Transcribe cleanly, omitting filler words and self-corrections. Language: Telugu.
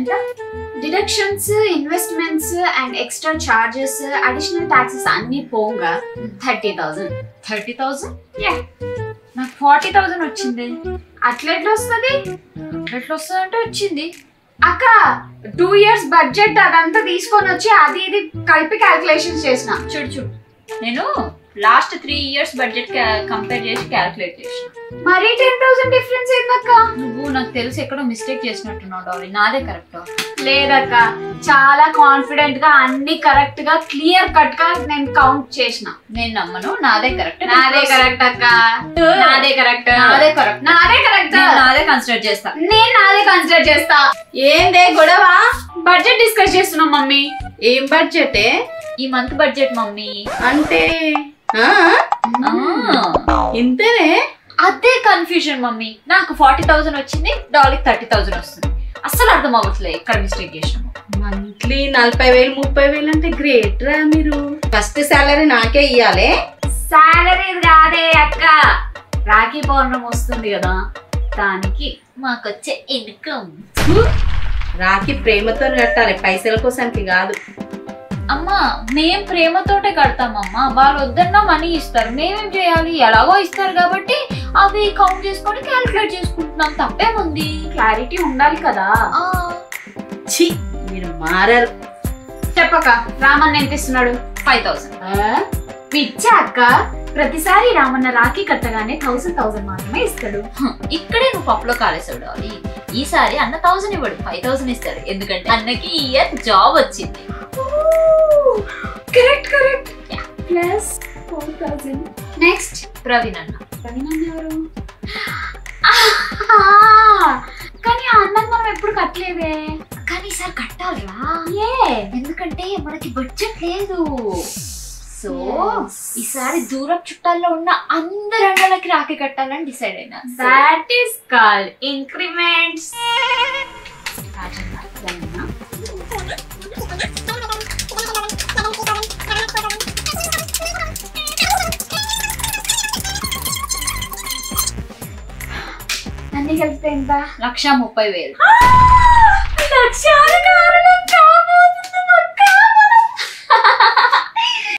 ఎంత? Deductions, investments and extra charges, additional taxes అన్ని పోగా 30,000. 30,000? యా. నాకు 40,000 వచ్చింది. అట్లెట్లా వస్తుంది? ఎట్లా వస్తుందంటే వచ్చింది. అక్క 2 years బడ్జెట్ అదంతా తీసుకొని వచ్చి అది ఇది కలిపి క్యాల్కులేషన్స్ చేసిన. చూడు నేను లాస్ట్ 3 years బడ్జెట్ కంపేర్ చేసి క్యాల్కులేట్ చేసిన. మరి 10,000 డిఫరెన్స్ ఏందక్క? నువ్వు నాకు తెలిసి ఎక్కడో మిస్టేక్ చేసినట్టున్నావు డాలీ. నాదే కరెక్ట్? లేదక్క, చాలా కాన్ఫిడెంట్ గా అన్ని కరెక్ట్ గా క్లియర్ కట్ గా నేను కౌంట్ చేసిన. నేను నమ్మను. నాదే కరెక్ట్. నాదే కరెక్ట్ అక్క. నాదే కరెక్ట్. నాదే కరెక్ట్. నాదే కరెక్ట్. నాదే కన్సిడర్ చేస్తా. నేను నాదే కన్సిడర్ చేస్తా. ఏందే గొడవ? బడ్జెట్ డిస్కస్ చేస్తున్నాం మమ్మీ. ఏం బడ్జెట్? ఈ మంత్ బడ్జెట్ మమ్మీ. అంటే ఇంతనే? అదే కన్ఫ్యూజన్ మమ్మీ. నాకు 40,000 వచ్చింది, డాలీకి 30,000 వస్తుంది. అస్సలు అర్థం అవ్వట్లేదు ఎక్కడ మిస్టేక్ చేసినాము. మంత్లీ 40,000 30,000 అంటే గ్రేట్ రా మీరు. ఫస్ట్ సాలరీ నాకే ఇయ్యాలి. సాలరీ కాదే అక్క, రాఖీ పౌర్ణమి వస్తుంది కదా, దానికి మాకొచ్చే ఇన్కమ్. రాఖీ ప్రేమతో కట్టాలి, పైసల కోసానికి కాదు. అమ్మా మేం ప్రేమతోటే కడతామమ్మా. వాళ్ళు వద్దన్నా మనీ ఇస్తారు, మేమేం చేయాలి? ఎలాగో ఇస్తారు కాబట్టి అవి కౌంట్ చేసుకొని క్యాల్కులేట్ చేసుకుంటున్నాం. తప్పేముంది? క్లారిటీ ఉండాలి కదా. ఛీ, మీరు మారరు. చెప్పక రామన్న ఎంత ఇస్తున్నాడు? 5,000. పిచ్చా అక్క, ప్రతిసారి రామన్న రాఖీ కట్టగానే 1,000 మాత్రమే ఇస్తాడు. ఇక్కడే నువ్వు పప్పులో కాలేసావు డాలీ. ఈసారి అన్న 1,000 ఇవ్వడు, 5,000 ఇస్తాడు. ఎందుకంటే అన్నకి ఈ ఇయర్ జాబ్ వచ్చింది. Correct correct. Plus 4,000. Next Praveen అన్న. ప్రవీణ్ అన్న ఎవరు? కానీ ఆ అన్నకు మనం ఎప్పుడు కట్టలేదే. కానీ ఈసారి కట్టాలిరా. ఎందుకంటే మనకి బడ్జెట్ లేదు. సో ఈసారి దూరం చుట్టాల్లో ఉన్న అందరి అన్నలకి రాఖీ కట్టాలని డిసైడ్ అయినా. That is called increments. అన్ని కలిపితే ఎంత? 1,30,000. 1,00,000